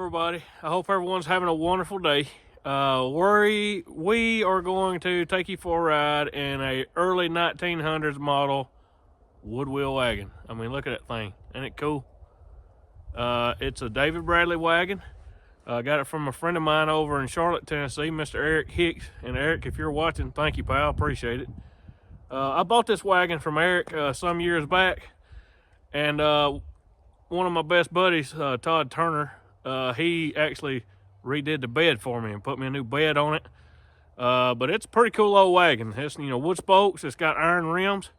everybody. I hope everyone's having a wonderful day. We are going to take you for a ride in a early 1900s model wood wheel wagon. I mean, look at that thing. Ain't it cool? It's a David Bradley wagon. I got it from a friend of mine over in Charlotte, Tennessee, Mr. Eric Hicks. And Eric, if you're watching, thank you, pal. Appreciate it. I bought this wagon from Eric some years back. And one of my best buddies, Todd Turner, he actually redid the bed for me and put me a new bed on it. But it's a pretty cool old wagon. It's, wood spokes. It's got iron rims.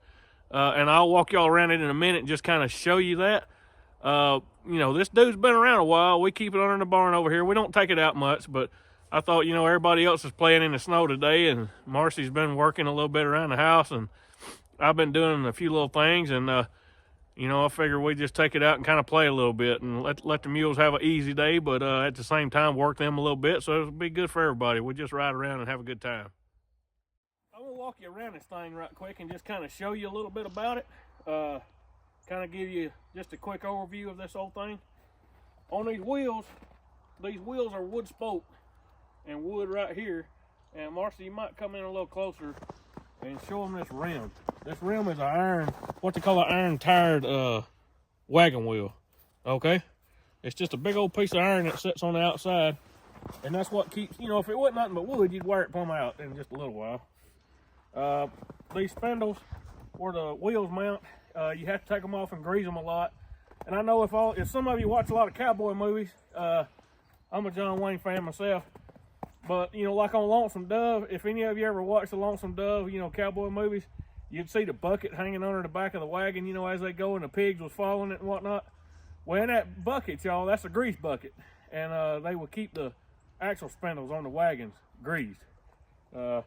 And I'll walk y'all around it in a minute and just kind of show you that. This dude's been around a while. We keep it under the barn over here. We don't take it out much, but I thought, everybody else is playing in the snow today, and Marcy's been working a little bit around the house, and I've been doing a few little things, and I figured we'd just take it out and kind of play a little bit and let the mules have an easy day, but at the same time work them a little bit, so it'll be good for everybody. We'll just ride around and have a good time. I'm gonna walk you around this thing right quick and just kind of show you a little bit about it. Kind of give you just a quick overview of this whole thing. On these wheels are wood spoke and wood right here. And Marcy, you might come in a little closer and show them this rim. This rim is what they call an iron tired wagon wheel. Okay, it's just a big old piece of iron that sits on the outside, and that's what keeps, if it wasn't nothing but wood, you'd wear it plumb out in just a little while. These spindles where the wheels mount, you have to take them off and grease them a lot. And I know if some of you watch a lot of cowboy movies, I'm a John Wayne fan myself, but like on Lonesome Dove, if any of you ever watched the Lonesome Dove, cowboy movies, you'd see the bucket hanging under the back of the wagon, as they go, and the pigs was following it and whatnot. Well, in that bucket, y'all, that's a grease bucket, and they would keep the axle spindles on the wagons greased. I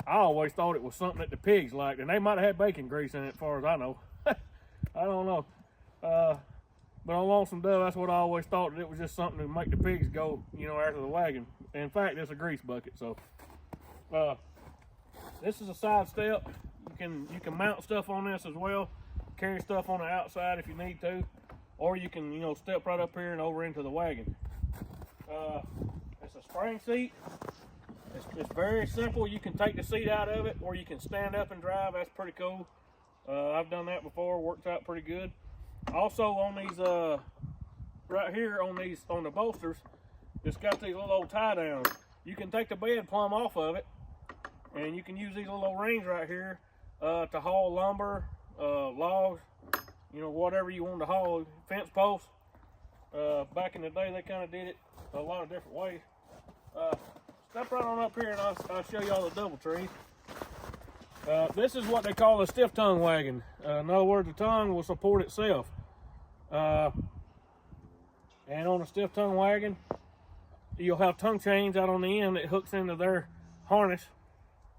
always thought it was something that the pigs liked, and they might have had bacon grease in it, as far as I know. I don't know. But on Lonesome Dove, that's what I always thought, that it was just something to make the pigs go, after the wagon. In fact, it's a grease bucket. So, this is a side step. You can mount stuff on this as well, carry stuff on the outside if you need to, or you can, step right up here and over into the wagon. It's a spring seat. It's very simple. You can take the seat out of it, or you can stand up and drive. That's pretty cool. I've done that before. Worked out pretty good. Also on these, right here on the bolsters, it's got these little old tie downs. You can take the bed plumb off of it, and you can use these little rings right here to haul lumber, logs, whatever you want to haul, fence posts. Back in the day, they kind of did it a lot of different ways. Step right on up here and I'll show y'all the double trees. This is what they call a stiff tongue wagon. In other words, the tongue will support itself. And on a stiff tongue wagon, you'll have tongue chains out on the end that hooks into their harness.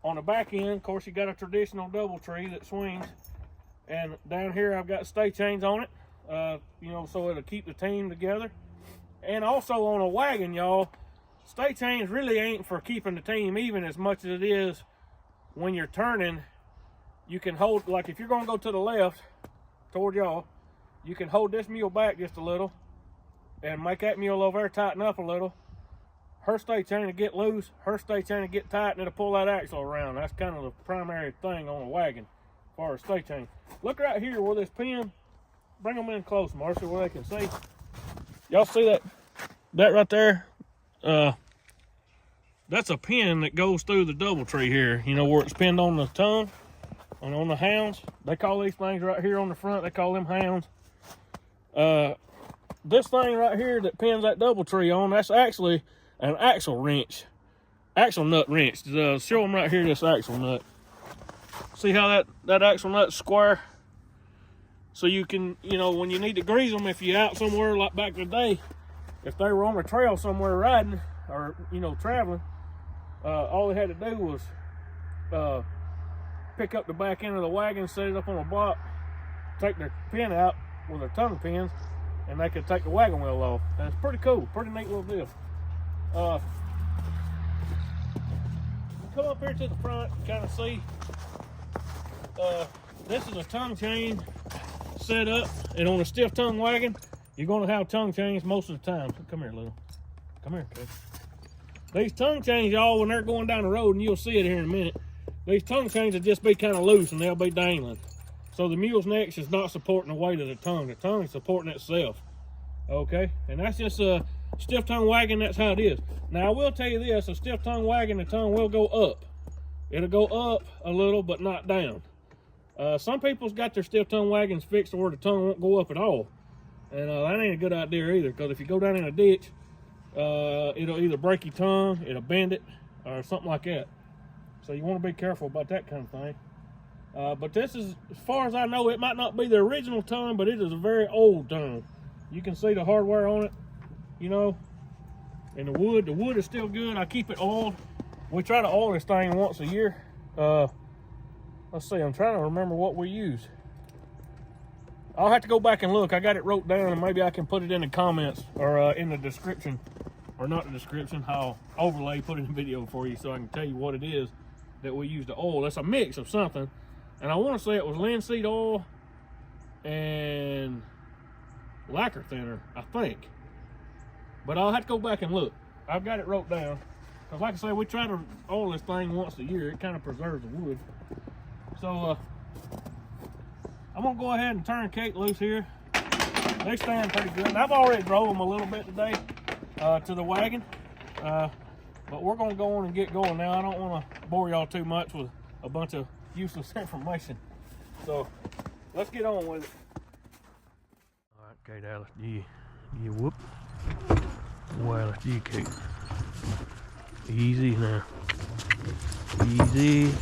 On the back end, of course, you got a traditional double tree that swings. And down here, I've got stay chains on it, so it'll keep the team together. And also on a wagon, y'all, stay chains really ain't for keeping the team even as much as it is when you're turning. You can hold, like if you're gonna go to the left toward y'all, you can hold this mule back just a little and make that mule over there tighten up a little. Her stay chain to get loose, her stay chain to get tight, and it'll pull that axle around. That's kind of the primary thing on a wagon as far as stay chain. Look right here where this pin, bring them in close, Marcia, where they can see. Y'all see that right there? That's a pin that goes through the double tree here, where it's pinned on the tongue and on the hounds. They call these things right here on the front, they call them hounds. This thing right here that pins that double tree on, that's actually an axle nut wrench. Show them right here, this axle nut. See how that axle nut's square? So you can, when you need to grease them, if you're out somewhere like back in the day, if they were on a trail somewhere riding or, traveling, all they had to do was pick up the back end of the wagon, set it up on a block, take their pin out with their tongue pins, and they could take the wagon wheel off. And it's pretty cool, pretty neat little deal. Come up here to the front and kind of see. This is a tongue chain set up, and on a stiff tongue wagon, you're going to have tongue chains most of the time. So come here, little. Come here, Kate. These tongue chains, y'all, when they're going down the road, and you'll see it here in a minute, these tongue chains will just be kind of loose and they'll be dangling. So the mule's neck is not supporting the weight of the tongue. The tongue is supporting itself. Okay? And that's just a stiff tongue wagon, that's how it is. Now I will tell you this, a stiff tongue wagon, the tongue will go up. It'll go up a little, but not down. Some people's got their stiff tongue wagons fixed to where the tongue won't go up at all. And that ain't a good idea either, because if you go down in a ditch, it'll either break your tongue, it'll bend it, or something like that. So you want to be careful about that kind of thing. But this is, as far as I know, it might not be the original tongue, but it is a very old tongue. You can see the hardware on it, you know, and the wood is still good. I keep it oiled. We try to oil this thing once a year. Let's see, I'm trying to remember what we use. I'll have to go back and look. I got it wrote down, and maybe I can put it in the comments or in the description, or not the description, I'll overlay, put it in the video for you so I can tell you what it is that we use to oil. It's a mix of something, and I want to say it was linseed oil and lacquer thinner, I think. But I'll have to go back and look. I've got it wrote down. Because like I say, we try to oil this thing once a year. It kind of preserves the wood. So, I'm going to go ahead and turn Kate loose here. They stand pretty good. And I've already drove them a little bit today to the wagon. But we're going to go on and get going now. I don't want to bore y'all too much with a bunch of useless information. So, let's get on with it. All right, Kate, Alice, you whoop. Well, it's you, Kate. Easy now. Easy.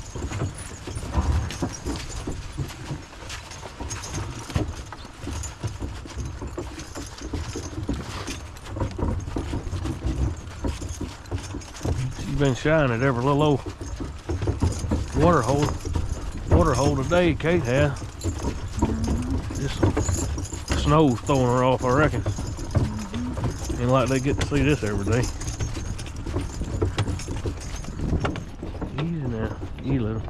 She's been shining at every little old water hole today, Kate has. Just snow's throwing her off, I reckon. Ain't like they get to see this every day. Easy now, you little.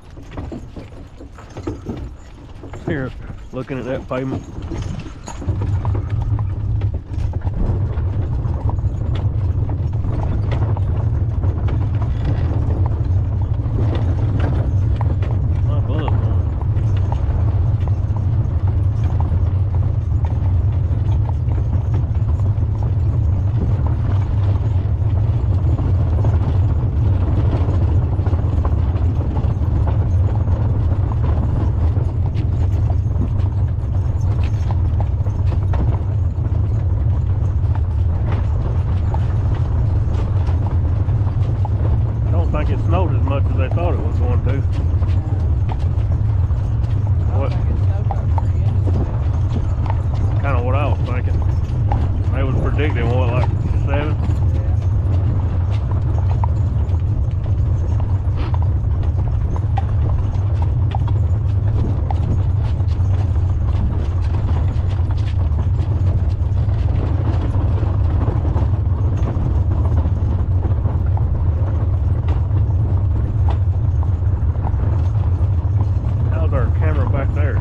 Here, looking at that pavement. It snowed as much as they thought it was going to. What? Kind of what I was thinking. They was predicting what, like 7? Back there.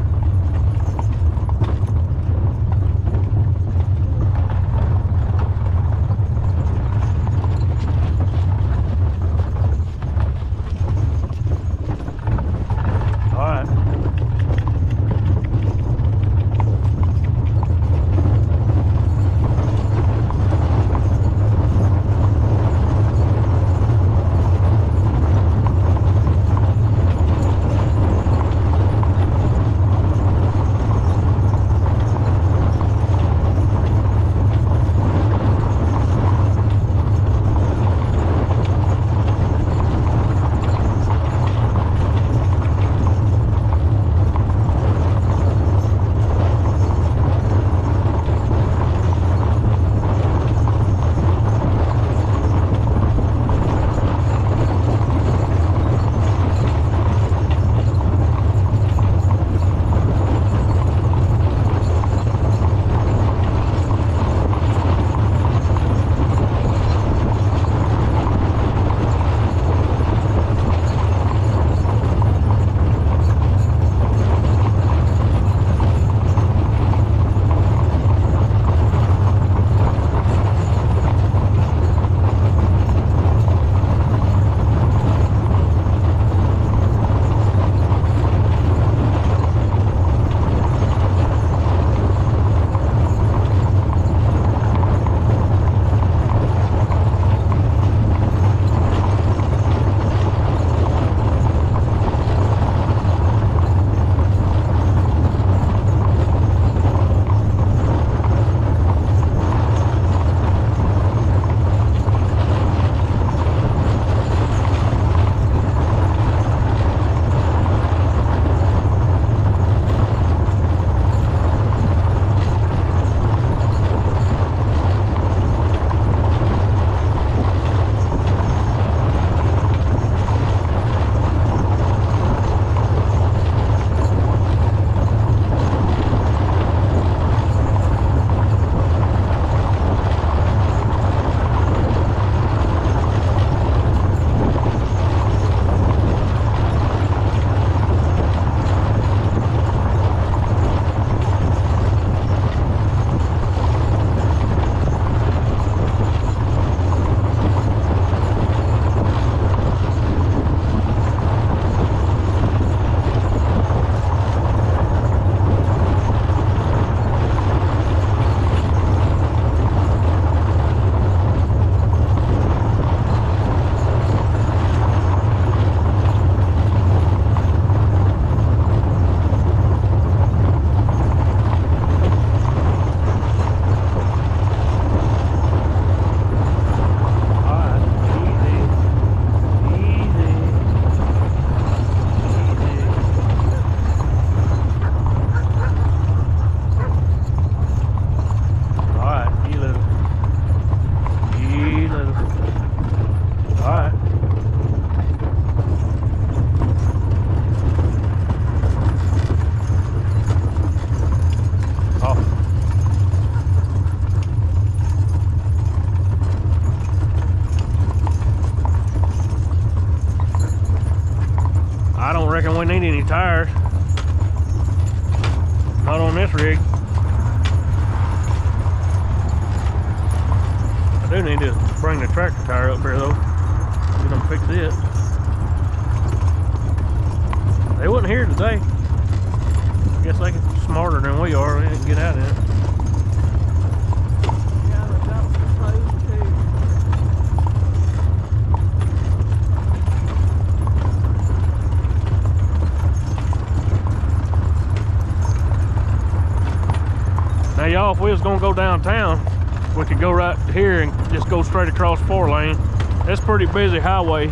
I don't reckon we need any tires. Not on this rig. I do need to bring the tractor tire up here though. Get them fix it. They wasn't here today. I guess they are smarter than we are. They didn't get out of it. Yeah, the docks are closed too. Now y'all, if we was gonna go downtown, we could go right here and just go straight across 4-lane. It's a pretty busy highway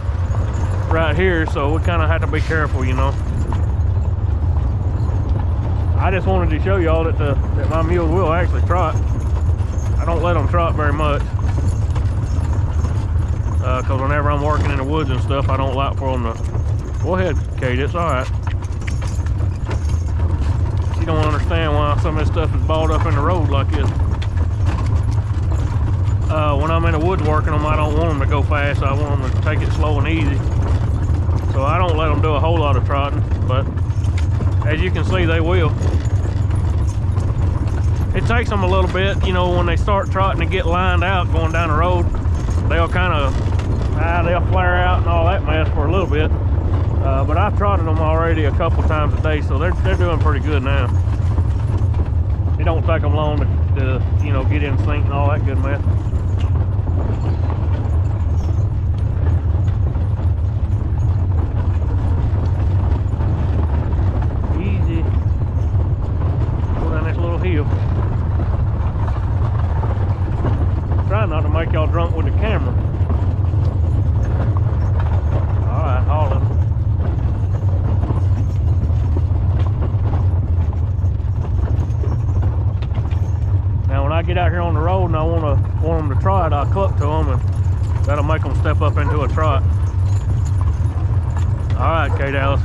right here, so we kind of have to be careful, you know. I just wanted to show y'all that that my mules will actually trot. I don't let them trot very much, because whenever I'm working in the woods and stuff, I don't like for them to. Go ahead, Kate. It's all right. You don't understand why some of this stuff is balled up in the road like this. When I'm in the woods working them, I don't want them to go fast. I want them to take it slow and easy. So I don't let them do a whole lot of trotting, but as you can see, they will. It takes them a little bit, you know, when they start trotting and get lined out going down the road, they'll kind of, they'll flare out and all that mess for a little bit. But I've trotted them already a couple times a day, so they're doing pretty good now. It don't take them long to you know, get in sync and all that good mess. Easy. Go down this little hill. Try not to make y'all drunk with the camera. All right, all of them. Now when I get out here on the road and I want them to trot, I'll cluck to them and that'll make them step up into a trot. All right, Kate Alice.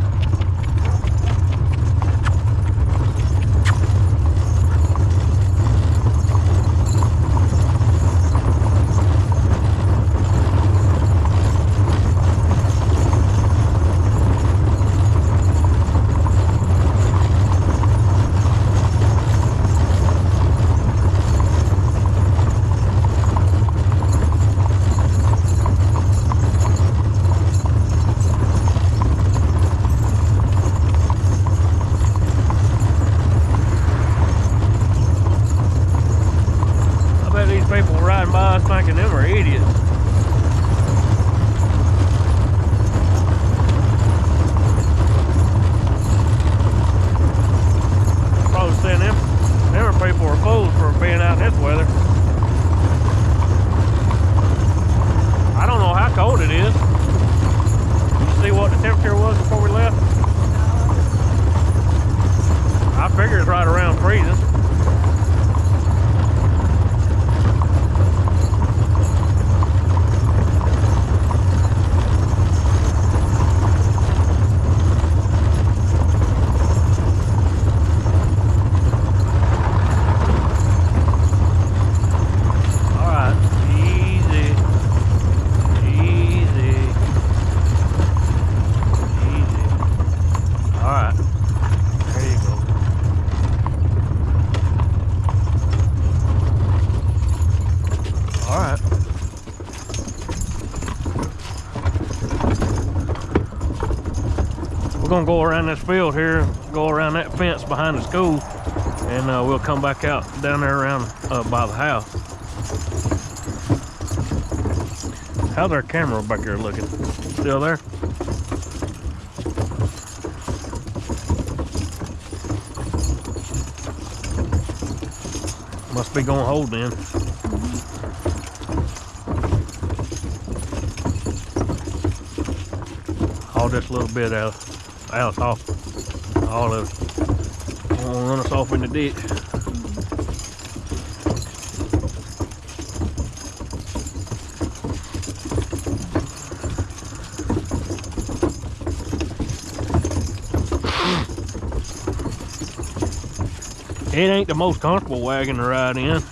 People riding by us thinking them are idiots. Probably saying them people are fools for being out in this weather. I don't know how cold it is. You see what the temperature was before we left? I figure it's right around freezing. We're gonna go around this field here, go around that fence behind the school, and we'll come back out down there around by the house. How's our camera back there looking? Still there? Must be gonna hold then. Haul just a little bit out off. All of it. Won't run us off in the ditch. It ain't the most comfortable wagon to ride in.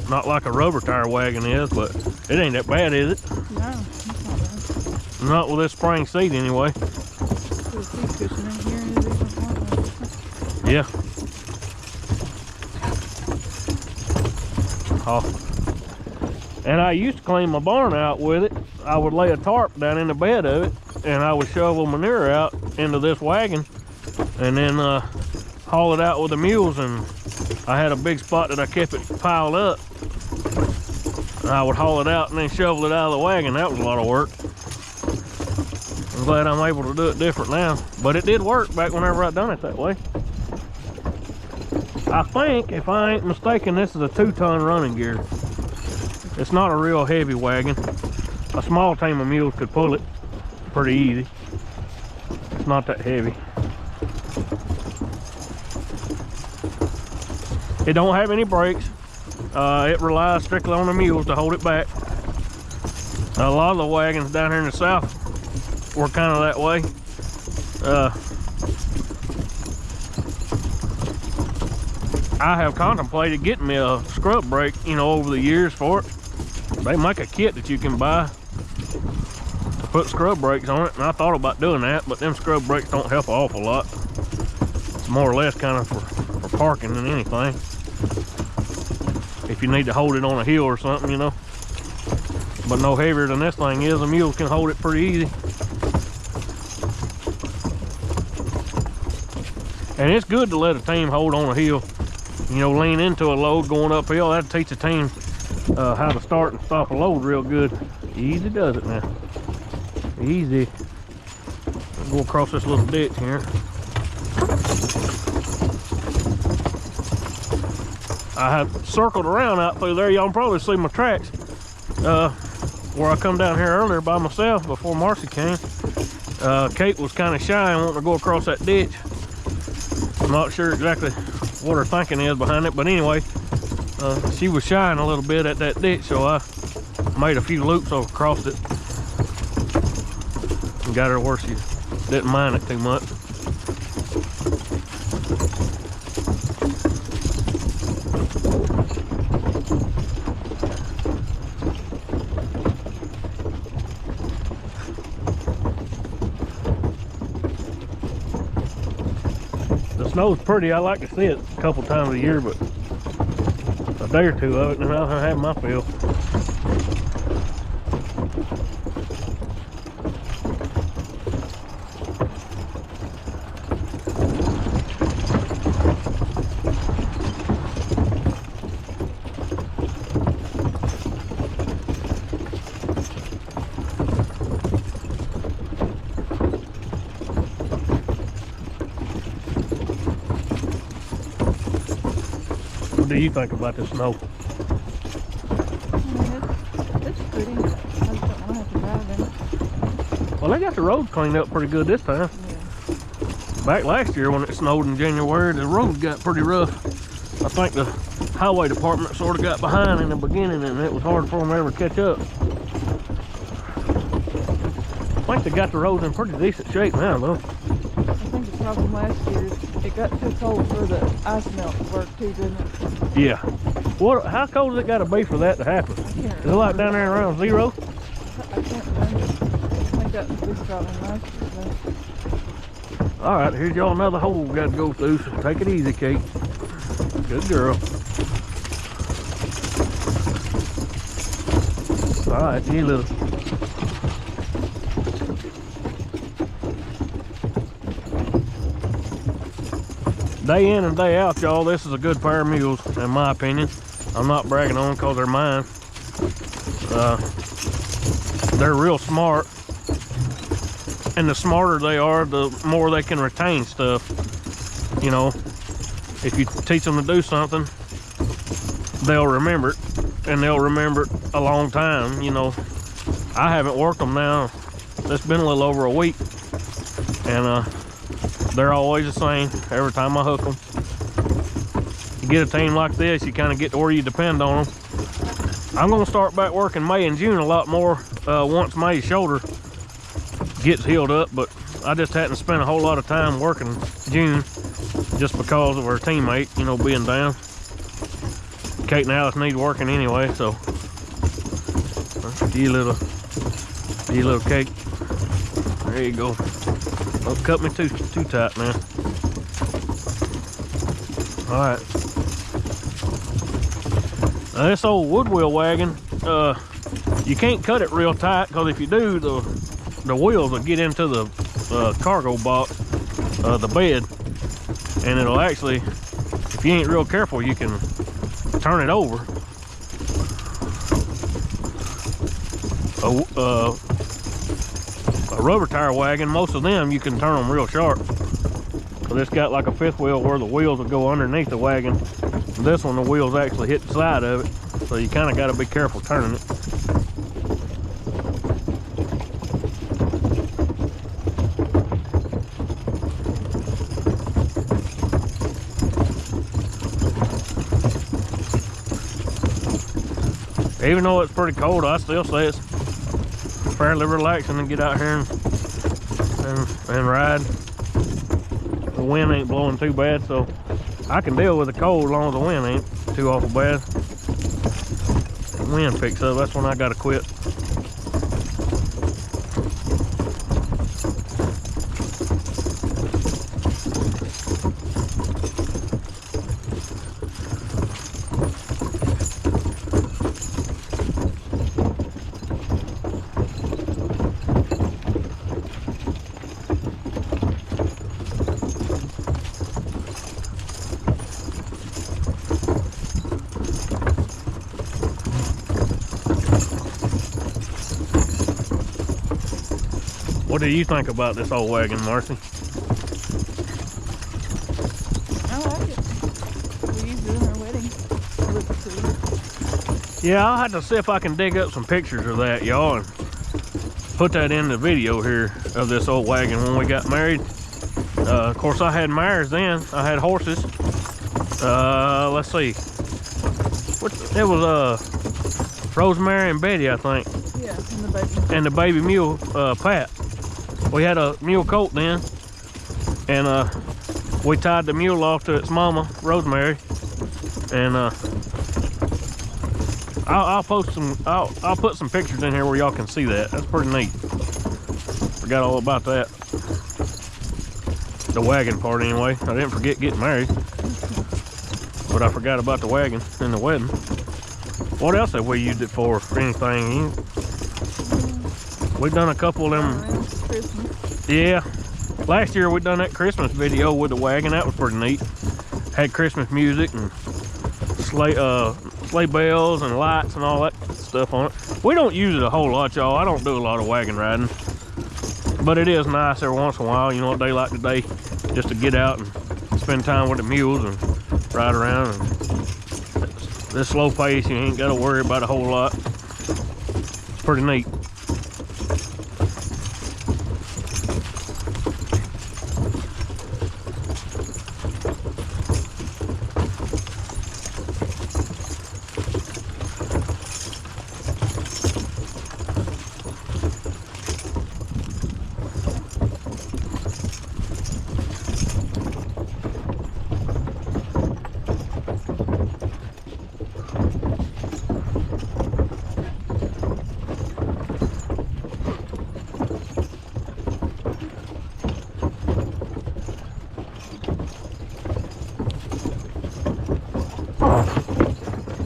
Not like a rubber tire wagon is, but it ain't that bad, is it? No, it's not bad. Not with this spring seat anyway. We a seat cushion in here and it isn't one. Yeah. Oh. And I used to clean my barn out with it. I would lay a tarp down in the bed of it, and I would shovel manure out into this wagon, and then haul it out with the mules. And I had a big spot that I kept it piled up. And I would haul it out and then shovel it out of the wagon. That was a lot of work. I'm glad I'm able to do it different now, but it did work back whenever I done it that way. I think, if I ain't mistaken, this is a 2-ton running gear. It's not a real heavy wagon. A small team of mules could pull it pretty easy. It's not that heavy. It don't have any brakes. It relies strictly on the mules to hold it back. A lot of the wagons down here in the south were kind of that way. I have contemplated getting me a scrub brake, you know, over the years for it. They make a kit that you can buy to put scrub brakes on it, and I thought about doing that, but them scrub brakes don't help an awful lot. It's more or less kind of for parking than anything. If you need to hold it on a hill or something, you know. But no heavier than this thing is, a mule can hold it pretty easy. And it's good to let a team hold on a hill. You know, lean into a load going uphill. That'll teach a team how to start and stop a load real good. Easy does it now. Easy. I'll go across this little ditch here. I have circled around out through there. Y'all can probably see my tracks. Where I come down here earlier by myself before Marcy came. Kate was kind of shy and wanting to go across that ditch. I'm not sure exactly what her thinking is behind it, but anyway, she was shying a little bit at that ditch, so I made a few loops across it and got her where she didn't mind it too much. The snow's pretty. I like to see it a couple times a year, but a day or two of it, and I'll have my fill. What do you think about the snow? It's pretty. I just don't want to have to drive in it. Well, they got the roads cleaned up pretty good this time. Yeah. Back last year when it snowed in January, the road got pretty rough. I think the highway department sort of got behind in the beginning, and it was hard for them to ever catch up. I think they got the roads in pretty decent shape now, though. I think the problem last year is it got too cold for the ice melt to work too, didn't it? Yeah. What? How cold has it got to be for that to happen? Is it like down there around 0? I can't remember. I think that was a big problem last year. All right, here's y'all another hole we got to go through, so take it easy, Kate. Good girl. All right, you little. Day in and day out, y'all, this is a good pair of mules, in my opinion. I'm not bragging on them because they're mine. They're real smart. And the smarter they are, the more they can retain stuff. You know, if you teach them to do something, they'll remember it, and they'll remember it a long time. You know, I haven't worked them now. It's been a little over a week, and they're always the same every time I hook them. You get a team like this, you kind of get to where you depend on them. I'm going to start back working May and June a lot more once May's shoulder gets healed up, but I just hadn't spent a whole lot of time working June just because of our teammate, you know, being down. Kate and Alice need working anyway, so you little Kate. There you go. Don't cut me too tight now. All right. Now this old wood wheel wagon, you can't cut it real tight, because if you do, the wheels will get into the cargo box, the bed, and it'll actually, if you ain't real careful, you can turn it over. A rubber tire wagon, most of them you can turn them real sharp. So it's got like a fifth wheel where the wheels will go underneath the wagon. This one, the wheels actually hit the side of it, so you kind of got to be careful turning it. Even though it's pretty cold, I still say it's fairly relaxing to get out here and ride. The wind ain't blowing too bad, so I can deal with the cold as long as the wind ain't too awful bad. The wind picks up, that's when I gotta quit. What do you think about this old wagon, Marcy? I like it. We used it in our wedding. It looks pretty. Yeah, I'll have to see if I can dig up some pictures of that, y'all, and put that in the video here of this old wagon when we got married. Of course, I had mares then. I had horses. Let's see. It was Rosemary and Betty, I think. Yeah, and the baby. And the baby mule, Pat. We had a mule colt then, and we tied the mule off to its mama, Rosemary, and I'll post some. I'll put some pictures in here where y'all can see that. That's pretty neat. Forgot all about that. The wagon part, anyway. I didn't forget getting married, but I forgot about the wagon in the wedding. What else have we used it for anything? We've done a couple of them. Christmas. Yeah, last year we done that Christmas video with the wagon. That was pretty neat. Had Christmas music and sleigh bells and lights and all that stuff on it. We don't use it a whole lot, y'all. I don't do a lot of wagon riding, but it is nice every once in a while, you know, a day like today, just to get out and spend time with the mules and ride around. And this slow pace, you ain't got to worry about a whole lot. It's pretty neat.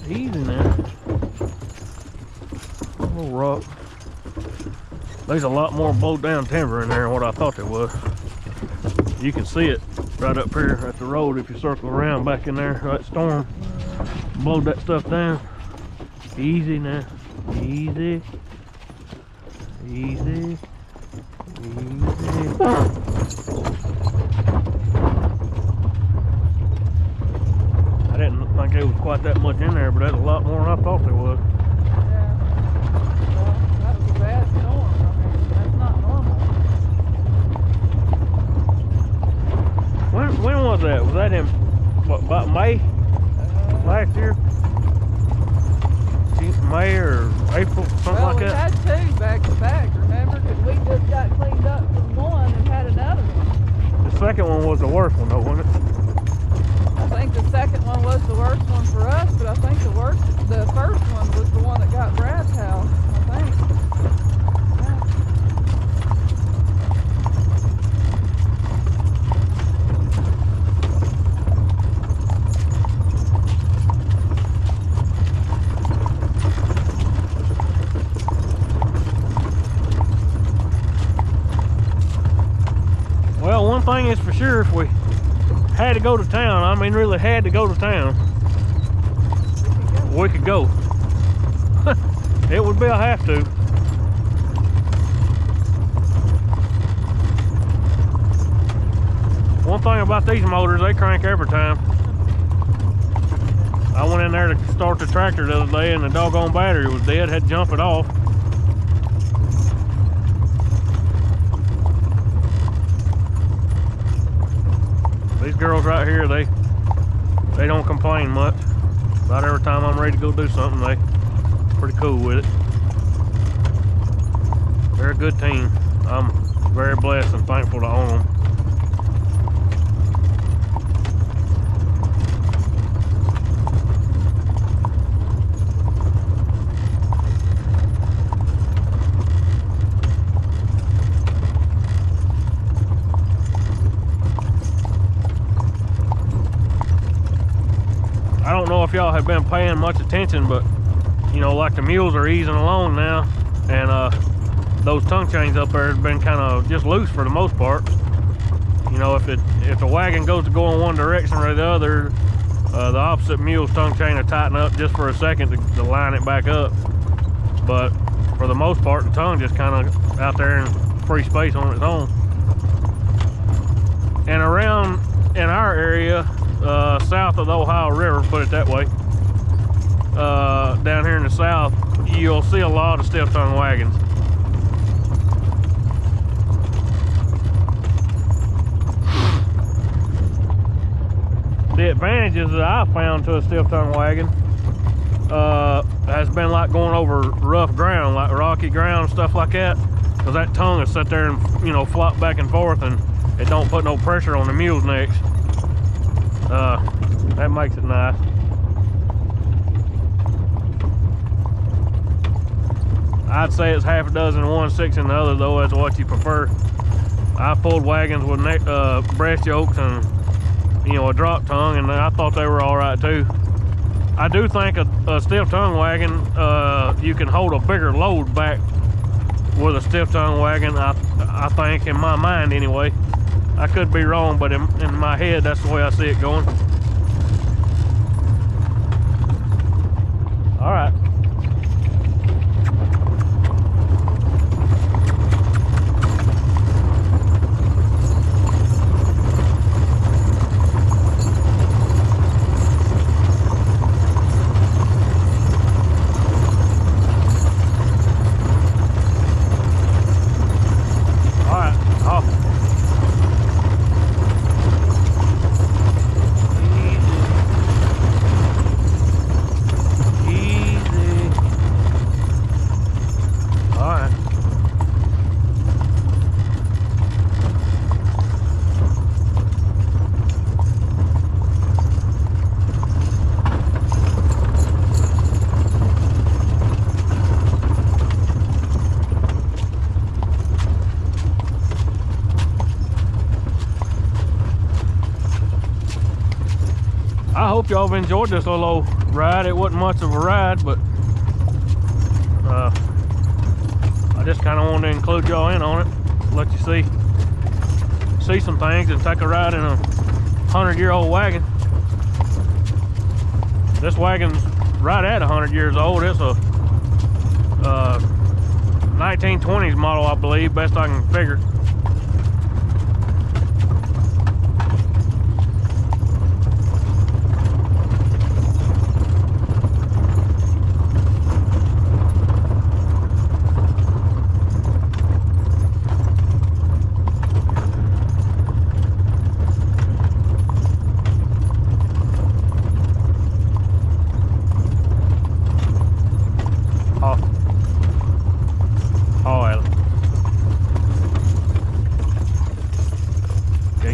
Easy now. Little rock. There's a lot more blowed down timber in there than what I thought there was. You can see it right up here at the road if you circle around back in there. That storm blowed that stuff down. Easy now. Easy. Easy. Easy. I didn't think there was quite that much in there, but that's a lot more than I thought there was. Yeah. Well, that was a bad storm. I mean, that's not normal. When was that? Was that in what, about May last year? May or April, something Well, like we that? had two back to back, remember? Because we just got cleaned up from one and had another one. The second one was the worst one though, wasn't it? I think the second one was the worst one for us, but I think the first one was the one that got Brad's house, I think. one thing is for sure, if we had to go to town, I mean really had to go to town, we could go. It would be a have to. One thing about these motors, they crank every time. I went in there to start the tractor the other day and the doggone battery was dead, had to jump it off. These girls right here, they don't complain much. About every time I'm ready to go do something, they pretty cool with it. They're a good team. I'm very blessed and thankful to own them. I don't know if y'all have been paying much attention, but you know, like the mules are easing along now, and those tongue chains up there have been kind of just loose for the most part. You know, if the wagon goes to go in one direction or the other, the opposite mule's tongue chain will tighten up just for a second to line it back up. But for the most part, the tongue just kind of out there in free space on its own. And around in our area, south of the Ohio River, put it that way, down here in the south, you'll see a lot of stiff tongue wagons. The advantages that I found to a stiff tongue wagon has been like going over rough ground, like rocky ground, stuff like that, because that tongue will sit there and, you know, flop back and forth, and it don't put no pressure on the mule's necks. That makes it nice. I'd say it's half a dozen in one, 6 in the other, though, as what you prefer. I pulled wagons with breast yokes and, you know, a drop tongue, and I thought they were all right too. I do think a stiff tongue wagon, you can hold a bigger load back with a stiff tongue wagon. I think, in my mind anyway. I could be wrong, but in my head, that's the way I see it going. All right. I hope y'all have enjoyed this little old ride. It wasn't much of a ride, but I just kind of wanted to include y'all in on it, let you see some things and take a ride in a 100-year-old wagon. This wagon's right at 100 years old. It's a 1920s model, I believe, best I can figure.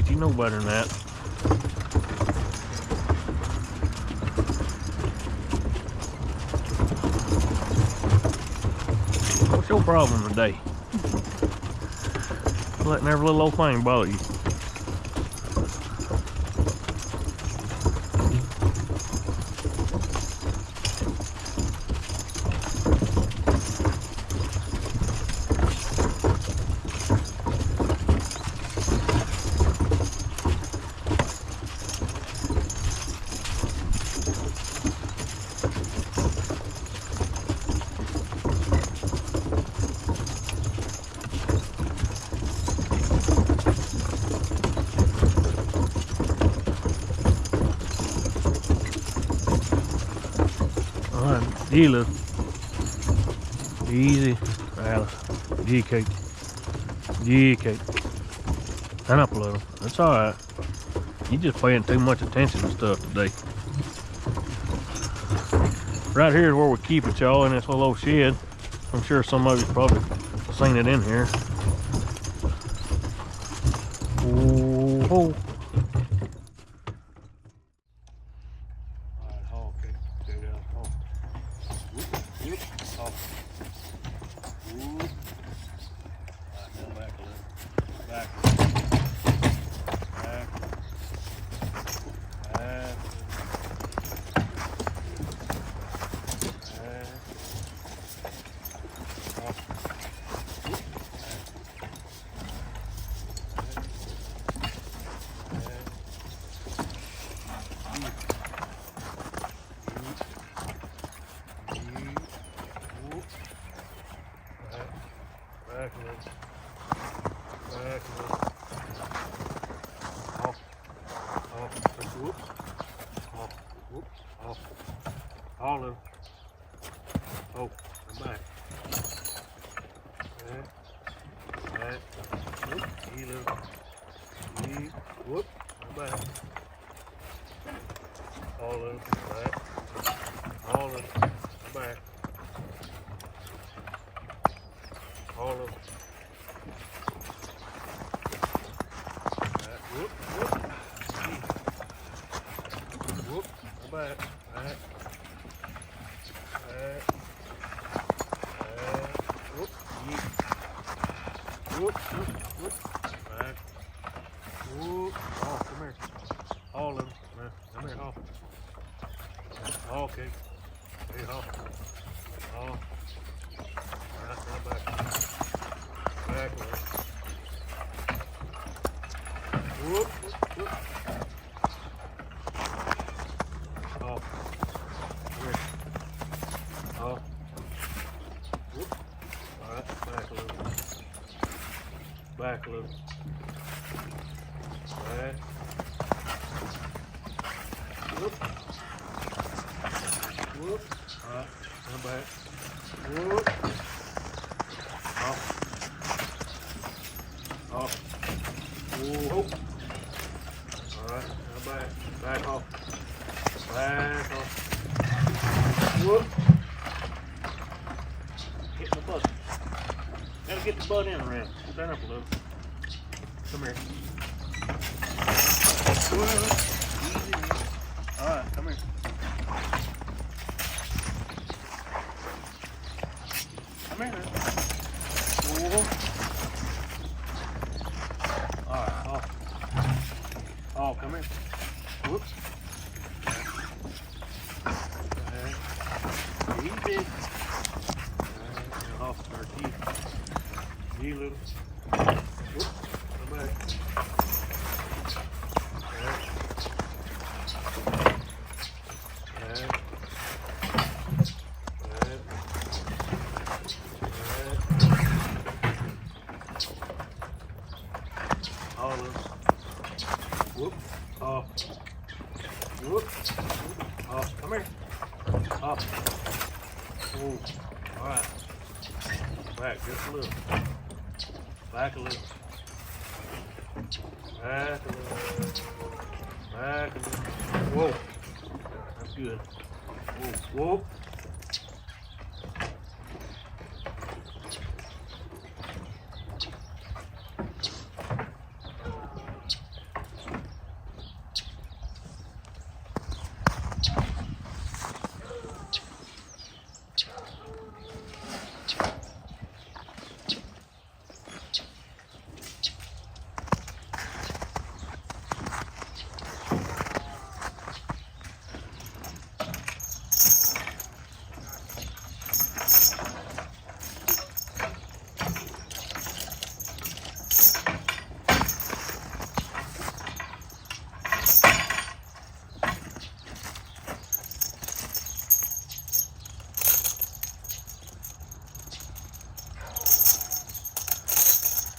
You know better than that. What's your problem today? Letting every little old thing bother you. Gila. Easy, Alice. G cake. G cake. And up a little. That's alright. You just paying too much attention to stuff today. Right here is where we keep it, y'all, in this little old shed. I'm sure some of you probably seen it in here. Oh. Olive. Oh, I'm back. Back. Whoop, Olive. Whoop, I'm back. Olive, back. Olive, I'm back. Olive. Back. Whoop, whoop. Whoop, I'm back. Back. Whoop, whoop, whoop, back. Whoop, oh, come here. All of them, come here, oh. Okay, hey, oh. Oh, that's not back. Back away. Whoop, whoop, whoop. Oh, come here. Oh. Whoop. Alright, back a little. Back a little. Back. Whoop. Whoop. Alright, come back. Whoop. Off. Off. Whoop. Alright, come back. Back off. Back off. Whoop. Get the butt. Gotta get the butt in around. Stand up a little. Come here. Whoop. Easy. Alright, come here. Come here. Whoa. Alright, off. Oh, come here. Whoops. Easy. Off our teeth. Knee little. Whoop. Come back. All of them. Whoop. Off. Whoop. Off. Come here. Off. Ooh. Alright. Back just a little. Back a little. Back a little. Back a little. Whoa. That's good. Whoa. Whoa.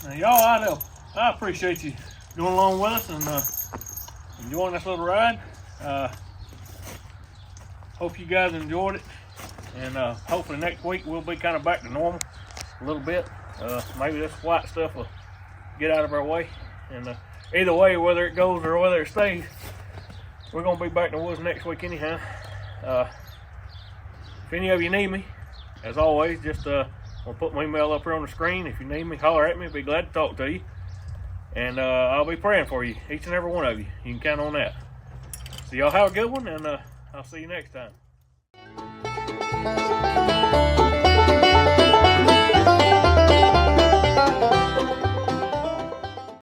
Now, y'all, I appreciate you going along with us and enjoying this little ride. Hope you guys enjoyed it. And hopefully next week we'll be kind of back to normal a little bit. Maybe this white stuff will get out of our way. And either way, whether it goes or whether it stays, we're gonna be back in the woods next week anyhow. If any of you need me, as always, just I'll put my email up here on the screen. If you need me, holler at me. I'll be glad to talk to you. And I'll be praying for you, each and every one of you. You can count on that. So y'all have a good one, and I'll see you next time.